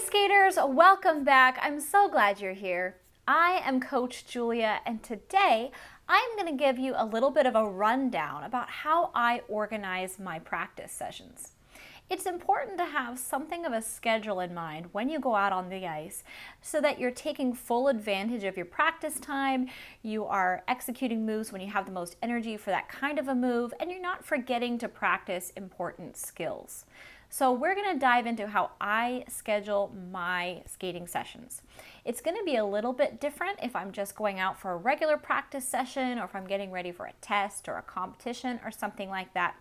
skaters, welcome back. I'm so glad you're here. I am Coach Julia, and today I'm going to give you a little bit of a rundown about how I organize my practice sessions. It's important to have something of a schedule in mind when you go out on the ice so that you're taking full advantage of your practice time, you are executing moves when you have the most energy for that kind of a move, and you're not forgetting to practice important skills. So we're going to dive into how I schedule my skating sessions. It's going to be a little bit different if I'm just going out for a regular practice session or if I'm getting ready for a test or a competition or something like that.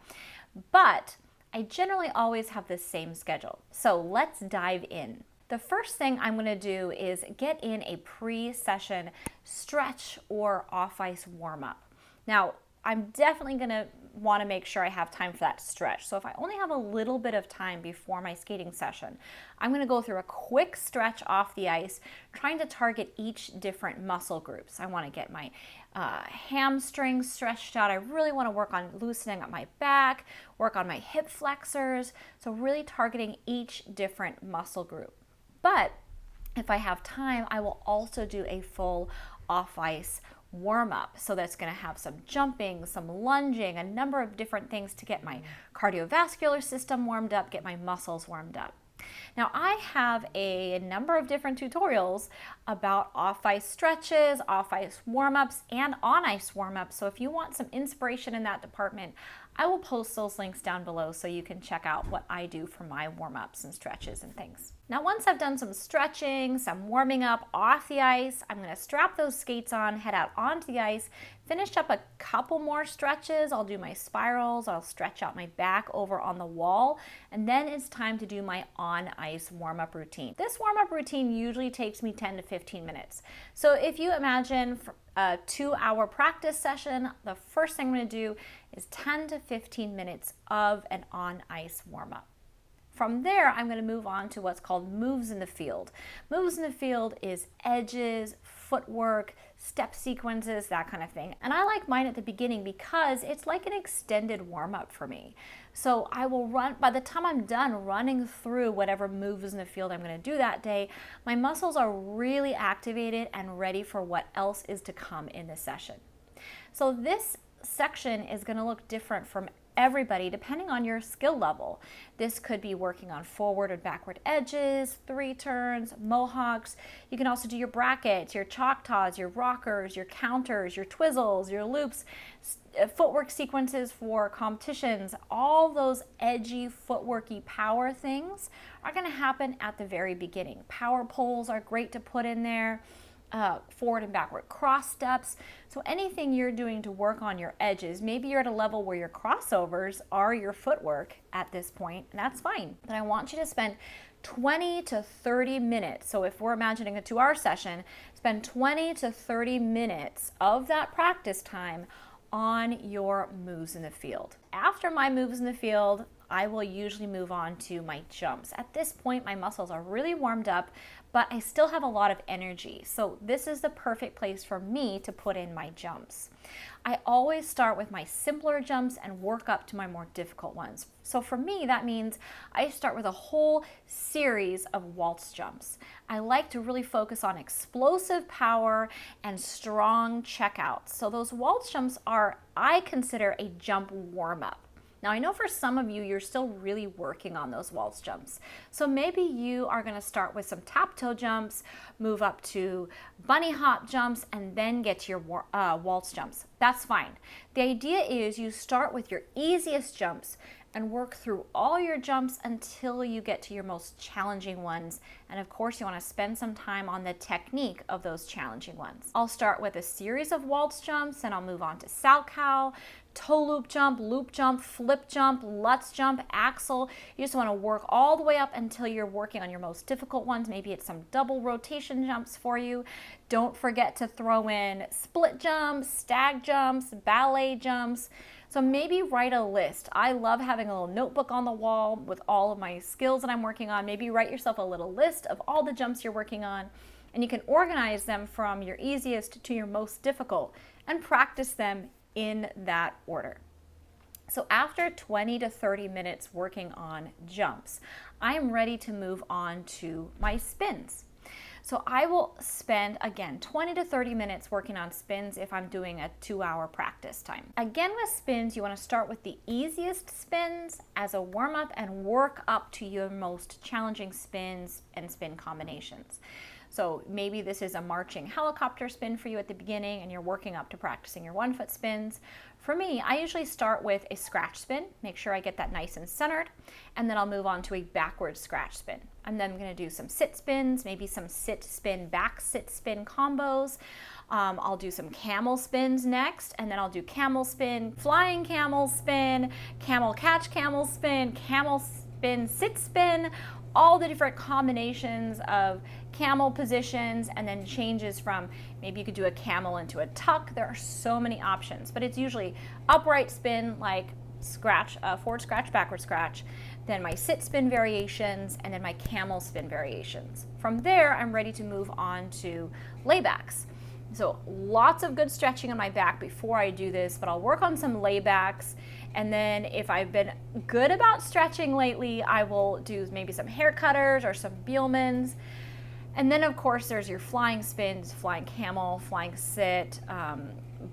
But I generally always have the same schedule. So let's dive in. The first thing I'm going to do is get in a pre-session stretch or off-ice warm-up. Now, I'm definitely going to want to make sure I have time for that stretch. So if I only have a little bit of time before my skating session, I'm going to go through a quick stretch off the ice, trying to target each different muscle groups. I want to get my hamstrings stretched out. I really want to work on loosening up my back, work on my hip flexors. So really targeting each different muscle group. But if I have time, I will also do a full off-ice warm-up. So that's going to have some jumping, some lunging, a number of different things to get my cardiovascular system warmed up, get my muscles warmed up. Now I have a number of different tutorials about off-ice stretches, off-ice warm-ups, and on-ice warm-ups. So if you want some inspiration in that department, I will post those links down below so you can check out what I do for my warm-ups and stretches and things. Now once I've done some stretching, some warming up off the ice, I'm going to strap those skates on, head out onto the ice, finish up a couple more stretches. I'll do my spirals, I'll stretch out my back over on the wall, and then it's time to do my on-ice warm-up routine. This warm-up routine usually takes me 10 to 15 minutes. So if you imagine a 2-hour practice session, the first thing I'm going to do is 10 to 15 minutes of an on-ice warm-up. From there, I'm going to move on to what's called moves in the field. Moves in the field is edges, footwork, step sequences, that kind of thing. And I like mine at the beginning because it's like an extended warm-up for me. So I will run, by the time I'm done running through whatever moves in the field I'm going to do that day, my muscles are really activated and ready for what else is to come in the session. So this section is going to look different from everybody depending on your skill level. This could be working on forward and backward edges, 3 turns, mohawks. You can also do your brackets, your choctaws, your rockers, your counters, your twizzles, your loops, footwork sequences for competitions. All those edgy, footworky power things are going to happen at the very beginning. Power poles are great to put in there. Forward and backward cross steps. So anything you're doing to work on your edges, maybe you're at a level where your crossovers are your footwork at this point, and that's fine. But I want you to spend 20 to 30 minutes. So if we're imagining a 2-hour session, spend 20 to 30 minutes of that practice time on your moves in the field. After my moves in the field, I will usually move on to my jumps. At this point, my muscles are really warmed up, but I still have a lot of energy. So this is the perfect place for me to put in my jumps. I always start with my simpler jumps and work up to my more difficult ones. So for me, that means I start with a whole series of waltz jumps. I like to really focus on explosive power and strong checkouts. So those waltz jumps are, I consider, a jump warm-up. Now I know for some of you, you're still really working on those waltz jumps. So maybe you are going to start with some tap toe jumps, move up to bunny hop jumps, and then get to your waltz jumps. That's fine. The idea is you start with your easiest jumps and work through all your jumps until you get to your most challenging ones. And of course, you want to spend some time on the technique of those challenging ones. I'll start with a series of waltz jumps, and I'll move on to Salchow, toe loop jump, flip jump, Lutz jump, axel. You just want to work all the way up until you're working on your most difficult ones. Maybe it's some double rotation jumps for you. Don't forget to throw in split jumps, stag jumps, ballet jumps. So maybe write a list. I love having a little notebook on the wall with all of my skills that I'm working on. Maybe write yourself a little list of all the jumps you're working on, and you can organize them from your easiest to your most difficult and practice them in that order. So after 20 to 30 minutes working on jumps, I'm ready to move on to my spins. So I will spend, again, 20 to 30 minutes working on spins if I'm doing a 2-hour practice time. Again, with spins, you want to start with the easiest spins as a warm-up and work up to your most challenging spins and spin combinations. So maybe this is a marching helicopter spin for you at the beginning and you're working up to practicing your 1-foot spins. For me, I usually start with a scratch spin, make sure I get that nice and centered, and then I'll move on to a backward scratch spin. And then I'm going to do some sit spins, maybe some sit spin back sit spin combos. I'll do some camel spins next, and then I'll do camel spin, flying camel spin, camel catch camel spin, sit spin, all the different combinations of camel positions, and then changes from, maybe you could do a camel into a tuck. There are so many options, but it's usually upright spin, like scratch, forward scratch, backward scratch, then my sit spin variations, and then my camel spin variations. From there, I'm ready to move on to laybacks. So lots of good stretching on my back before I do this, but I'll work on some laybacks. And then if I've been good about stretching lately, I will do maybe some hair cutters or some Bielmans. And then of course there's your flying spins, flying camel, flying sit,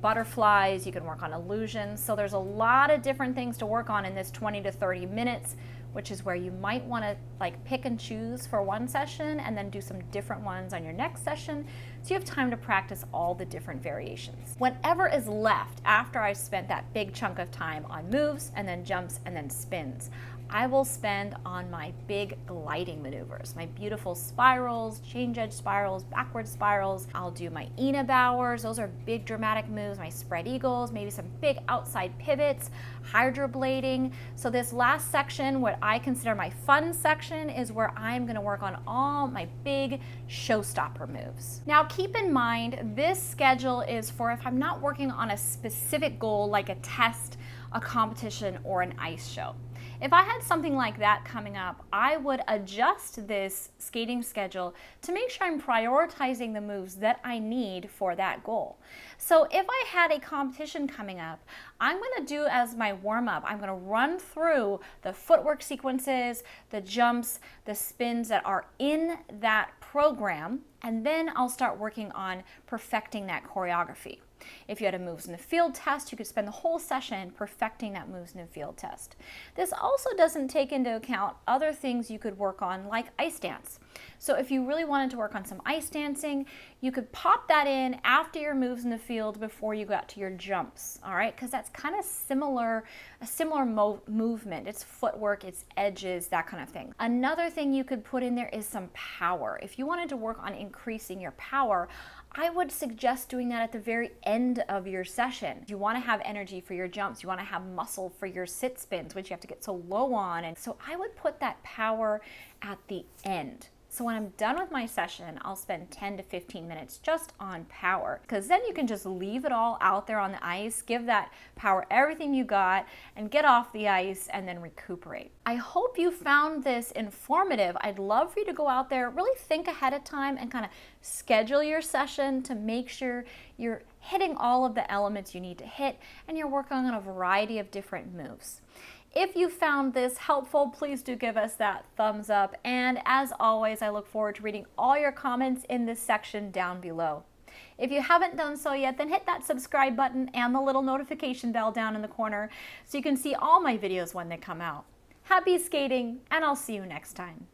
butterflies. You can work on illusions. So there's a lot of different things to work on in this 20 to 30 minutes, which is where you might want to like pick and choose for one session and then do some different ones on your next session, so you have time to practice all the different variations. Whatever is left after I've spent that big chunk of time on moves and then jumps and then spins, I will spend on my big gliding maneuvers, my beautiful spirals, change edge spirals, backward spirals. I'll do my Ina Bowers, those are big dramatic moves, my spread eagles, maybe some big outside pivots, hydroblading. So this last section, what I consider my fun section, is where I'm gonna work on all my big showstopper moves. Now keep in mind, this schedule is for if I'm not working on a specific goal like a test, a competition, or an ice show. If I had something like that coming up, I would adjust this skating schedule to make sure I'm prioritizing the moves that I need for that goal. So if I had a competition coming up, I'm going to do as my warm-up, I'm going to run through the footwork sequences, the jumps, the spins that are in that program, and then I'll start working on perfecting that choreography. If you had a moves in the field test, you could spend the whole session perfecting that moves in the field test. This also doesn't take into account other things you could work on, like ice dance. So if you really wanted to work on some ice dancing, you could pop that in after your moves in the field before you got to your jumps, all right? Because that's kind of a similar movement. It's footwork, it's edges, that kind of thing. Another thing you could put in there is some power. If you wanted to work on increasing your power, I would suggest doing that at the very end of your session. You want to have energy for your jumps, you want to have muscle for your sit spins, which you have to get so low on. And so I would put that power at the end. So when I'm done with my session, I'll spend 10 to 15 minutes just on power, because then you can just leave it all out there on the ice, give that power everything you got, and get off the ice and then recuperate. I hope you found this informative. I'd love for you to go out there, really think ahead of time and kind of schedule your session to make sure you're hitting all of the elements you need to hit and you're working on a variety of different moves. If you found this helpful, please do give us that thumbs up. And as always, I look forward to reading all your comments in this section down below. If you haven't done so yet, then hit that subscribe button and the little notification bell down in the corner so you can see all my videos when they come out. Happy skating, and I'll see you next time.